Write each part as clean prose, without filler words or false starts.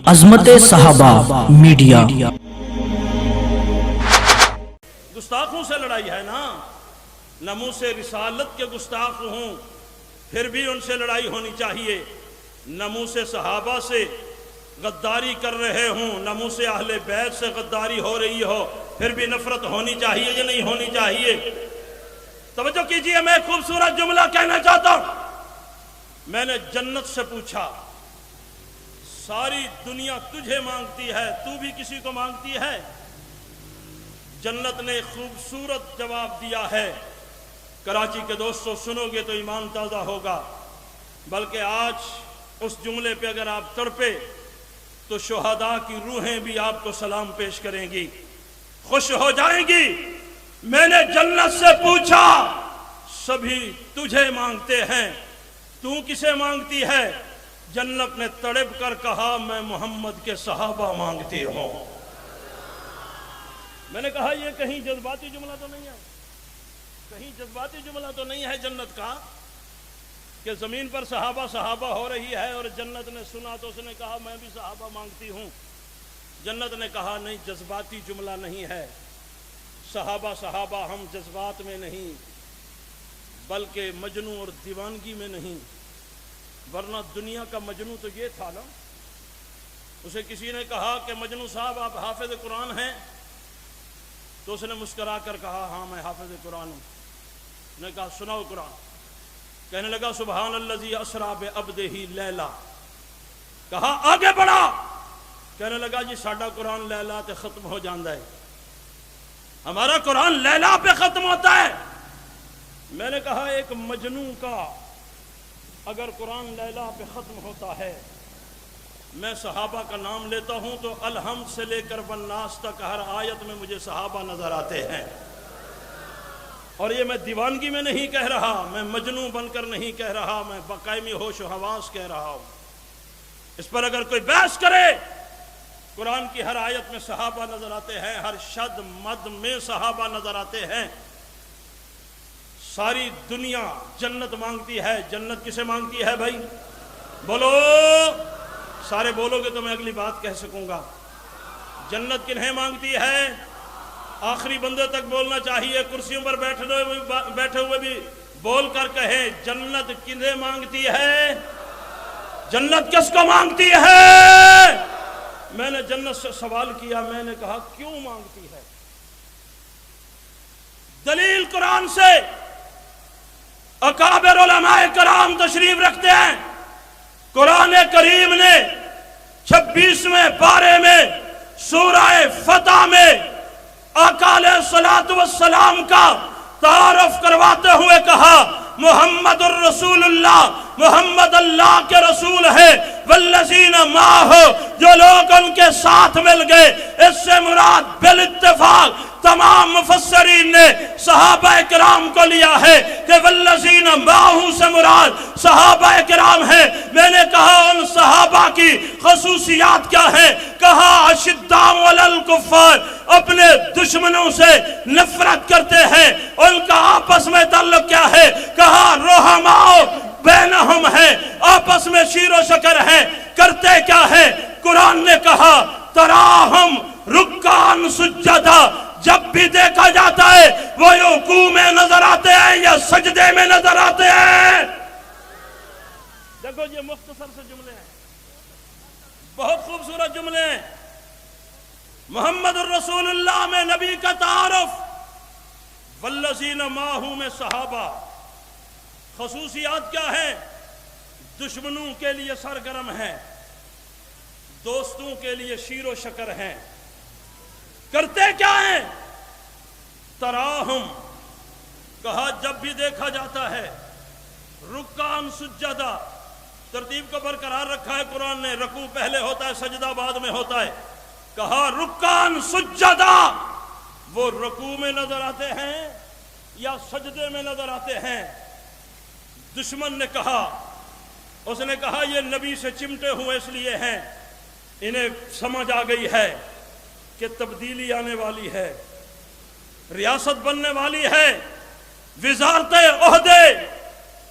عظمت صحابہ میڈیا۔ گستاخوں سے لڑائی ہے نا، ناموس رسالت کے گستاخ ہوں پھر بھی ان سے لڑائی ہونی چاہیے۔ ناموس صحابہ سے غداری کر رہے ہوں، ناموس اہل بیت سے غداری ہو رہی ہو، پھر بھی نفرت ہونی چاہیے یا نہیں ہونی چاہیے؟ توجہ کیجئے، میں ایک خوبصورت جملہ کہنا چاہتا ہوں۔ میں نے جنت سے پوچھا، ساری دنیا تجھے مانگتی ہے، تو بھی کسی کو مانگتی ہے؟ جنت نے خوبصورت جواب دیا ہے۔ کراچی کے دوستو سنو گے تو ایمان تازہ ہوگا، بلکہ آج اس جملے پہ اگر آپ تڑپے تو شہداء کی روحیں بھی آپ کو سلام پیش کریں گی، خوش ہو جائیں گی۔ میں نے جنت سے پوچھا، سبھی تجھے مانگتے ہیں، تو کسے مانگتی ہے؟ جنت نے تڑپ کر کہا، میں محمد کے صحابہ مانگتی ہوں۔ میں نے کہا یہ کہیں جذباتی جملہ تو نہیں ہے، کہیں جذباتی جملہ تو نہیں ہے جنت کا کہ زمین پر صحابہ صحابہ ہو رہی ہے اور جنت نے سنا تو اس نے کہا میں بھی صحابہ مانگتی ہوں۔ جنت نے کہا نہیں، جذباتی جملہ نہیں ہے، صحابہ صحابہ ہم جذبات میں نہیں بلکہ مجنوں اور دیوانگی میں نہیں، ورنہ دنیا کا مجنوں تو یہ تھا نا۔ اسے کسی نے کہا کہ مجنوں صاحب آپ حافظ قرآن ہیں؟ تو اس نے مسکرا کر کہا ہاں میں حافظ قرآن ہوں۔ اس نے کہا سناؤ قرآن۔ کہنے لگا سبحان الذی اسریٰ بعبدہ لیلا۔ کہا آگے بڑھا۔ کہنے لگا جی ساڈا قرآن لیلا تے ختم ہو جاندہ ہے، ہمارا قرآن لیلا پہ ختم ہوتا ہے۔ میں نے کہا ایک مجنوں کا اگر قرآن لیلا پہ ختم ہوتا ہے، میں صحابہ کا نام لیتا ہوں تو الحمد سے لے کر والناس تک ہر آیت میں مجھے صحابہ نظر آتے ہیں۔ اور یہ میں دیوانگی میں نہیں کہہ رہا، میں مجنوں بن کر نہیں کہہ رہا، میں بقائمی ہوش و حواس کہہ رہا ہوں۔ اس پر اگر کوئی بحث کرے، قرآن کی ہر آیت میں صحابہ نظر آتے ہیں، ہر شد مد میں صحابہ نظر آتے ہیں۔ ساری دنیا جنت مانگتی ہے، جنت کسے مانگتی ہے بھائی؟ بولو، سارے بولو گے تو میں اگلی بات کہہ سکوں گا۔ جنت کنہیں مانگتی ہے؟ آخری بندے تک بولنا چاہیے، کرسیوں پر بیٹھے ہوئے بھی بول کر کہیں جنت کنہیں مانگتی ہے؟ جنت کس کو مانگتی ہے؟ میں نے جنت سے سوال کیا، میں نے کہا کیوں مانگتی ہے؟ دلیل قرآن سے۔ اکابر علماء کرام تشریف رکھتے ہیں، قرآن کریم نے 26ویں پارے میں سورہ فتح میں آقا علیہ الصلوۃ والسلام کا تعارف کرواتے ہوئے کہا محمد الرسول اللہ، محمد اللہ کے رسول ہے، والذین معہ، جو لوگ ان کے ساتھ مل گئے۔ اس سے مراد بالاتفاق تمام مفسرین نے صحابہ کرام کو لیا ہے کہ والذین معہ سے مراد صحابہ کرام ہیں۔ میں نے کہا ان صحابہ کی خصوصیات کیا ہیں؟ کہا اشداء علی الکفار، اپنے دشمنوں سے نفرت کرتے ہیں۔ ان کا آپس میں تعلق کیا ہے؟ کہا رحماء بینہم ہے، آپس میں شیر و شکر ہے۔ کرتے کیا ہے؟ قرآن نے کہا تراہم رکعان سجدہ، جب بھی دیکھا جاتا ہے وہ رکوع میں نظر آتے ہیں یا سجدے میں نظر آتے ہیں۔ دیکھو یہ مختصر سے جملے ہیں، بہت خوبصورت جملے ہیں۔ محمد الرسول اللہ میں نبی کا تعارف، والذین معہ میں صحابہ۔ خصوصیات کیا ہیں؟ دشمنوں کے لیے سرگرم ہیں، دوستوں کے لیے شیر و شکر ہیں۔ کرتے کیا ہیں؟ تراہم، کہا جب بھی دیکھا جاتا ہے، رکعان سجدہ، ترتیب کو برقرار رکھا ہے قرآن نے، رکوع پہلے ہوتا ہے، سجدہ بعد میں ہوتا ہے۔ کہا رکعان سجدہ، وہ رکوع میں نظر آتے ہیں یا سجدے میں نظر آتے ہیں؟ دشمن نے کہا، اس نے کہا یہ نبی سے چمٹے ہوئے اس لیے ہیں، انہیں سمجھ آ گئی ہے کہ تبدیلی آنے والی ہے، ریاست بننے والی ہے، وزارتیں عہدے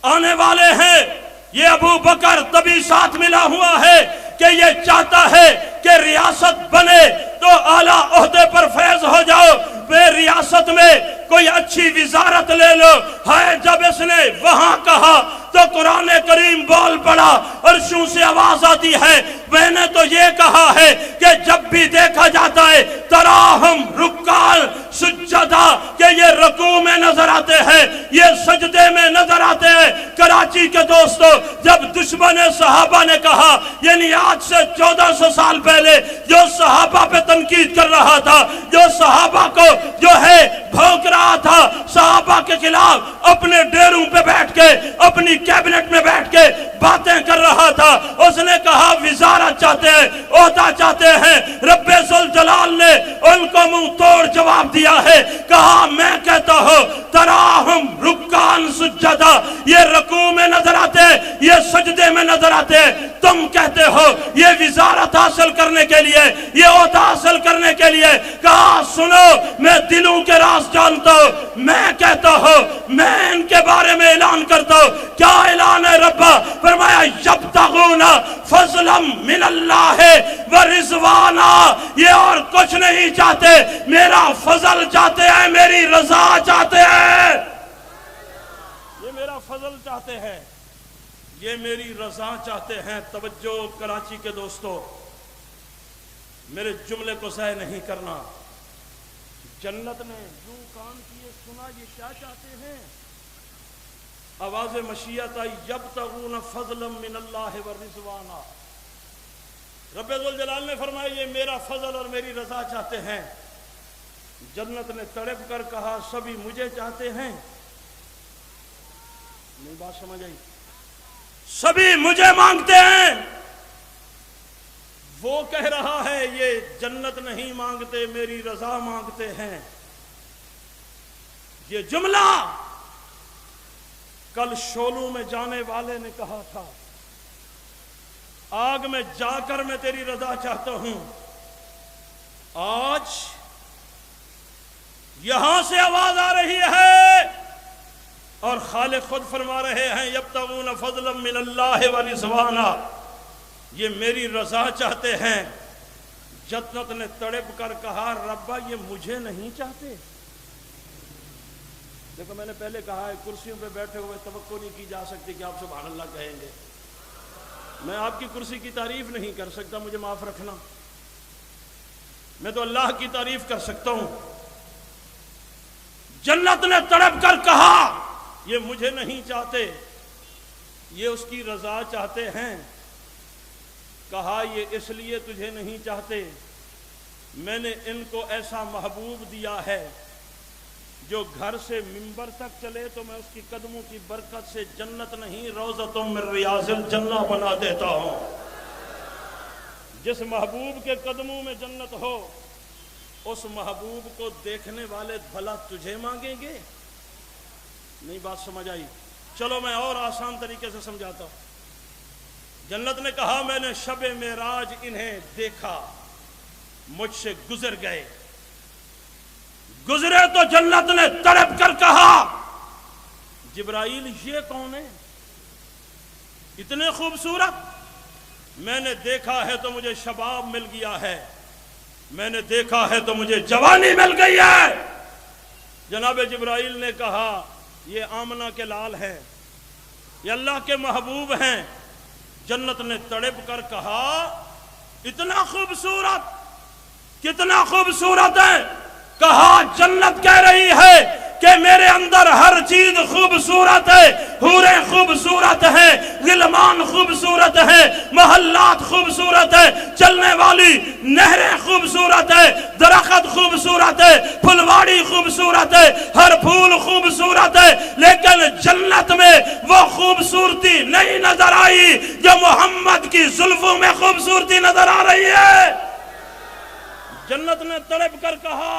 آنے والے ہیں، یہ ابو بکر تبھی ساتھ ملا ہوا ہے کہ یہ چاہتا ہے کہ ریاست بنے تو اعلیٰ عہدے پر فیض ہو جاؤ، بے ریاست میں کوئی اچھی وزارت لے لو۔ ہے جب اس نے وہاں کہا تو قرآن کریم بول پڑا، عرشوں سے آواز آتی ہے، میں نے تو یہ کہا ہے کہ جب بھی دیکھا جاتا ہے تراہم رکعان سجدہ، کہ یہ رکوع میں نظر آتے ہیں، یہ سجدے میں نظر آتے ہیں۔ کراچی کے دوستو، جب دشمن صحابہ نے کہا، یعنی آج سے 1400 سال پہلے جو صحابہ پہ تنقید کر رہا تھا، جو صحابہ کو جو ہے بھونک رہا تھا، صحابہ کے خلاف اپنے ڈیروں پہ بیٹھ کے، اپنی کیبنٹ میں بیٹھ کے باتیں کر رہا تھا، اس نے کہا وزارت چاہتے ہیں، عہدہ چاہتے ہیں۔ رب ذوالجلال نے ان کو منہ توڑ جواب دیا ہے، کہا میں کہتا ہوں تراہم رکعان سجدہ، یہ رکوع میں نظر آتے ہیں، یہ سجدے میں نظر آتے ہیں۔ تم کہتے ہو یہ وزارت حاصل کرنے کے لیے، یہ عہدہ حاصل کرنے کے لیے۔ کہا سنو، میں دلوں کے راز جانتا ہوں، میں کہتا ہوں، میں ان کے بارے میں اعلان کرتا ہوں۔ کیا اعلان ہے ربا؟ فرمایا یبتغون فضلا من اللہ ورضوانا، یہ اور کچھ نہیں چاہتے، میرا فضل چاہتے ہیں، میری رضا چاہتے ہیں۔ یہ میرا فضل چاہتے ہیں، یہ میری رضا چاہتے ہیں۔ توجہ کراچی کے دوستو، میرے جملے کو ضائع نہیں کرنا۔ جنت نے جو کان کیے سنا، یہ کیا چاہتے ہیں؟ آواز مشیت آئی، یبتغون فضلا من اللہ ورضوانا۔ رب ذوالجلال نے فرمایا یہ میرا فضل اور میری رضا چاہتے ہیں۔ جنت نے تڑپ کر کہا سبھی مجھے چاہتے ہیں۔ نہیں بات سمجھ آئی؟ سبھی مجھے مانگتے ہیں۔ وہ کہہ رہا ہے یہ جنت نہیں مانگتے، میری رضا مانگتے ہیں۔ یہ جملہ کل شولوں میں جانے والے نے کہا تھا، آگ میں جا کر میں تیری رضا چاہتا ہوں۔ آج یہاں سے آواز آ رہی ہے اور خالق خود فرما رہے ہیں یبتغون فضلا من اللہ ورضوانا، یہ میری رضا چاہتے ہیں۔ جنت نے تڑپ کر کہا ربا یہ مجھے نہیں چاہتے۔ دیکھو میں نے پہلے کہا ہے کرسیوں پہ بیٹھے ہوئے توقع نہیں کی جا سکتی کہ آپ سبحان اللہ کہیں گے۔ میں آپ کی کرسی کی تعریف نہیں کر سکتا، مجھے معاف رکھنا، میں تو اللہ کی تعریف کر سکتا ہوں۔ جنت نے تڑپ کر کہا یہ مجھے نہیں چاہتے، یہ اس کی رضا چاہتے ہیں۔ کہا یہ اس لیے تجھے نہیں چاہتے، میں نے ان کو ایسا محبوب دیا ہے جو گھر سے منبر تک چلے تو میں اس کی قدموں کی برکت سے جنت نہیں روضۃ من ریاض الجنہ بنا دیتا ہوں۔ جس محبوب کے قدموں میں جنت ہو، اس محبوب کو دیکھنے والے بھلا تجھے مانگیں گے؟ نہیں بات سمجھ آئی؟ چلو میں اور آسان طریقے سے سمجھاتا ہوں۔ جنت نے کہا میں نے شب معراج انہیں دیکھا، مجھ سے گزر گئے۔ گزرے تو جنت نے تڑپ کر کہا جبرائیل یہ کون ہے اتنے خوبصورت؟ میں نے دیکھا ہے تو مجھے شباب مل گیا ہے، میں نے دیکھا ہے تو مجھے جوانی مل گئی ہے۔ جناب جبرائیل نے کہا یہ آمنہ کے لال ہیں، یہ اللہ کے محبوب ہیں۔ جنت نے تڑپ کر کہا اتنا خوبصورت، کتنا خوبصورت ہے؟ کہا جنت کہہ رہی ہے کہ میرے اندر ہر چیز خوبصورت ہے، حوریں خوبصورت ہیں، غلمان خوبصورت ہیں، محلات خوبصورت ہے، چلنے والی نہریں خوبصورت ہے، درخت خوبصورت ہے، پھلواڑی خوبصورت ہے، ہر پھول خوبصورت ہے، لیکن جنت میں وہ خوبصورتی نہیں نظر آئی جو محمد کی زلفوں میں خوبصورتی نظر آ رہی ہے۔ جنت نے تڑپ کر کہا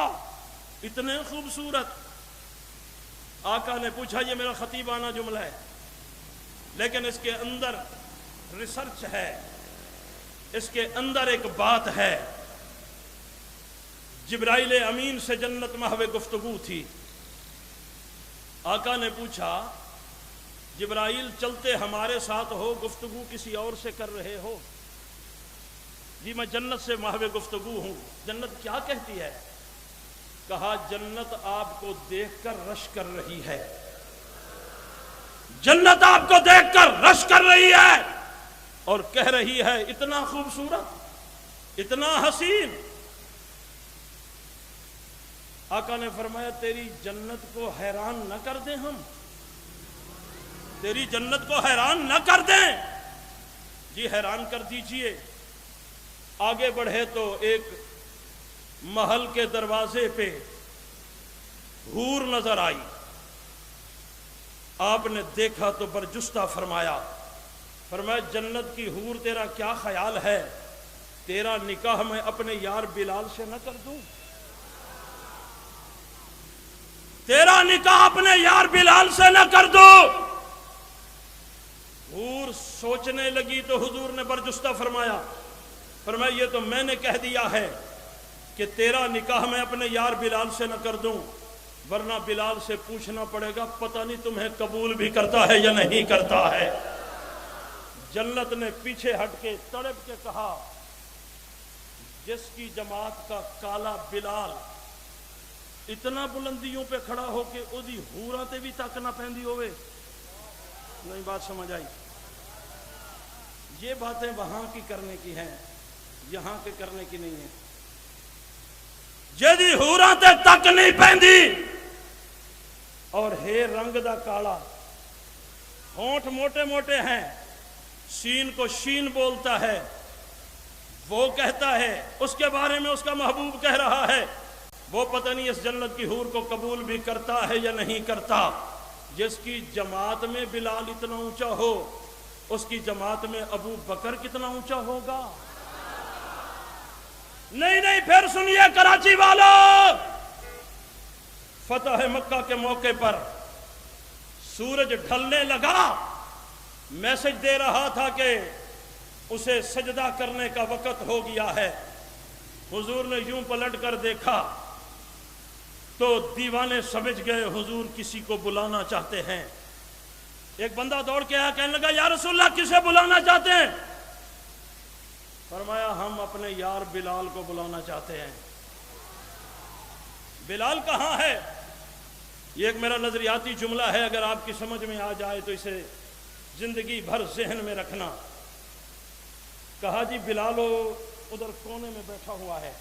اتنے خوبصورت۔ آقا نے پوچھا یہ میرا خطیبانہ جملہ ہے لیکن اس کے اندر ریسرچ ہے، اس کے اندر ایک بات ہے۔ جبرائیل امین سے جنت محو گفتگو تھی۔ آقا نے پوچھا جبرائیل چلتے ہمارے ساتھ ہو، گفتگو کسی اور سے کر رہے ہو؟ جی میں جنت سے محو گفتگو ہوں، جنت کیا کہتی ہے؟ کہا جنت آپ کو دیکھ کر رش کر رہی ہے، جنت آپ کو دیکھ کر رش کر رہی ہے اور کہہ رہی ہے اتنا خوبصورت، اتنا حسین۔ آقا نے فرمایا تیری جنت کو حیران نہ کر دیں ہم، تیری جنت کو حیران نہ کر دیں؟ جی حیران کر دیجئے۔ آگے بڑھے تو ایک محل کے دروازے پہ حور نظر آئی، آپ نے دیکھا تو برجستہ فرمایا جنت کی حور تیرا کیا خیال ہے، تیرا نکاح میں اپنے یار بلال سے نہ کر دوں؟ تیرا نکاح اپنے یار بلال سے نہ کر دوں؟ حور سوچنے لگی تو حضور نے برجستہ فرمایا یہ تو میں نے کہہ دیا ہے کہ تیرا نکاح میں اپنے یار بلال سے نہ کر دوں، ورنہ بلال سے پوچھنا پڑے گا پتہ نہیں تمہیں قبول بھی کرتا ہے یا نہیں کرتا ہے۔ جنت نے پیچھے ہٹ کے تڑپ کے کہا جس کی جماعت کا کالا بلال اتنا بلندیوں پہ کھڑا ہو کے اودی حوراں تے بھی تک نہ پہندی ہوئے، نہیں بات سمجھ آئی؟ یہ باتیں وہاں کی کرنے کی ہیں، یہاں کے کرنے کی نہیں ہیں۔ جدی حوراں تے تک نہیں پہندی اور ہے رنگ دا کالا، ہونٹ موٹے موٹے ہیں، سین کو شین بولتا ہے، وہ کہتا ہے اس کے بارے میں اس کا محبوب کہہ رہا ہے وہ پتہ نہیں اس جنت کی حور کو قبول بھی کرتا ہے یا نہیں کرتا۔ جس کی جماعت میں بلال اتنا اونچا ہو اس کی جماعت میں ابو بکر کتنا اونچا ہوگا؟ نہیں پھر سنیے کراچی والوں، فتح مکہ کے موقع پر سورج ڈھلنے لگا، میسج دے رہا تھا کہ اسے سجدہ کرنے کا وقت ہو گیا ہے۔ حضور نے یوں پلٹ کر دیکھا تو دیوانے سمجھ گئے حضور کسی کو بلانا چاہتے ہیں۔ ایک بندہ دوڑ کے آیا، کہنے لگا یا رسول اللہ کسے بلانا چاہتے ہیں؟ فرمایا ہم اپنے یار بلال کو بلانا چاہتے ہیں۔ بلال کہاں ہے؟ یہ ایک میرا نظریاتی جملہ ہے، اگر آپ کی سمجھ میں آ جائے تو اسے زندگی بھر ذہن میں رکھنا۔ کہا جی بلال ادھر کونے میں بیٹھا ہوا ہے۔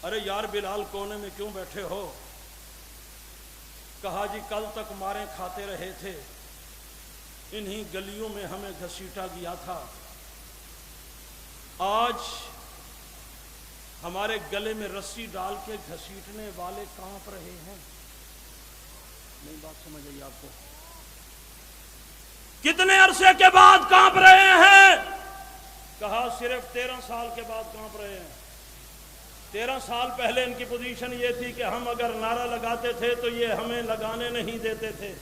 ارے یار بلال کونے میں کیوں بیٹھے ہو؟ کہا جی کل تک مارے کھاتے رہے تھے، انہی گلیوں میں ہمیں گھسیٹا گیا تھا، آج ہمارے گلے میں رسی ڈال کے گھسیٹنے والے کانپ رہے ہیں۔ نہیں بات سمجھ آئی آپ کو؟ کتنے عرصے کے بعد کانپ رہے ہیں؟ کہا صرف 13 سال کے بعد کانپ رہے ہیں۔ 13 سال پہلے ان کی پوزیشن یہ تھی کہ ہم اگر نعرہ لگاتے تھے تو یہ ہمیں لگانے نہیں دیتے تھے۔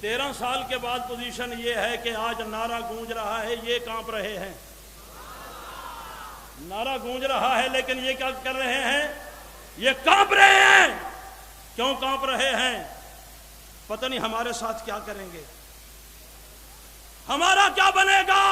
13 سال کے بعد پوزیشن یہ ہے کہ آج نعرہ گونج رہا ہے، یہ کانپ رہے ہیں۔ نعرہ گونج رہا ہے لیکن یہ کیا کر رہے ہیں؟ یہ کانپ رہے ہیں۔ کیوں کانپ رہے ہیں؟ پتہ نہیں ہمارے ساتھ کیا کریں گے، ہمارا کیا بنے گا۔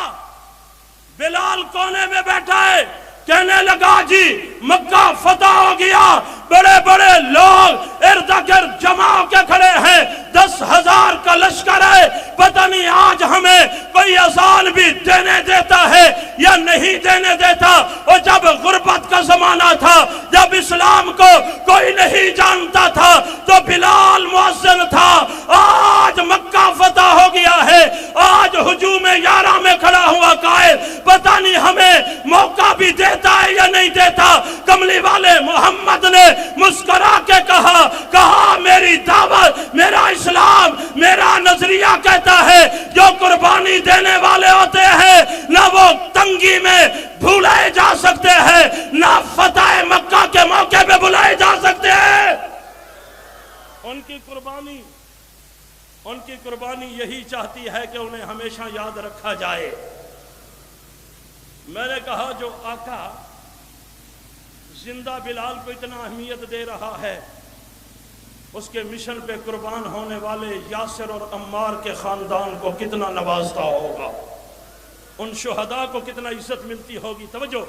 بلال کونے میں بیٹھا ہے، کہنے لگا جی مکہ فتح ہو گیا، بڑے بڑے لوگ ارد گرد جمع ہو کے کھڑے ہیں، 10,000 کا لشکر ہے، پتہ نہیں آج ہمیں کوئی اذان بھی دینے دیتا ہے یا نہیں دینے دیتا۔ اور جب غربت کا زمانہ تھا، جب اسلام کو کوئی نہیں جانتا تھا تو بلال مؤذن تھا۔ آج مکہ فتح ہو گیا ہے، آج ہجوم 11 میں کھڑا ہوا قائد پتہ نہیں ہمیں موقع بھی دیتا ہے یا نہیں دیتا۔ کملی والے محمد نے مسکرا کے کہا میری دعوت، میرا اسلام، میرا نظریہ کہتا ہے جو قربانی دینے والے ہوتے ہیں نہ وہ تنگی میں بھولائے جا سکتے ہیں، نہ فتح مکہ کے موقع پہ بلائے جا سکتے ہیں۔ ان کی قربانی یہی چاہتی ہے کہ انہیں ہمیشہ یاد رکھا جائے۔ میں نے کہا جو آقا زندہ بلال کو اتنا اہمیت دے رہا ہے، اس کے مشن پہ قربان ہونے والے یاسر اور عمار کے خاندان کو کتنا نوازتا ہوگا۔ ان شہداء کو کتنا عزت ملتی ہوگی. توجہ,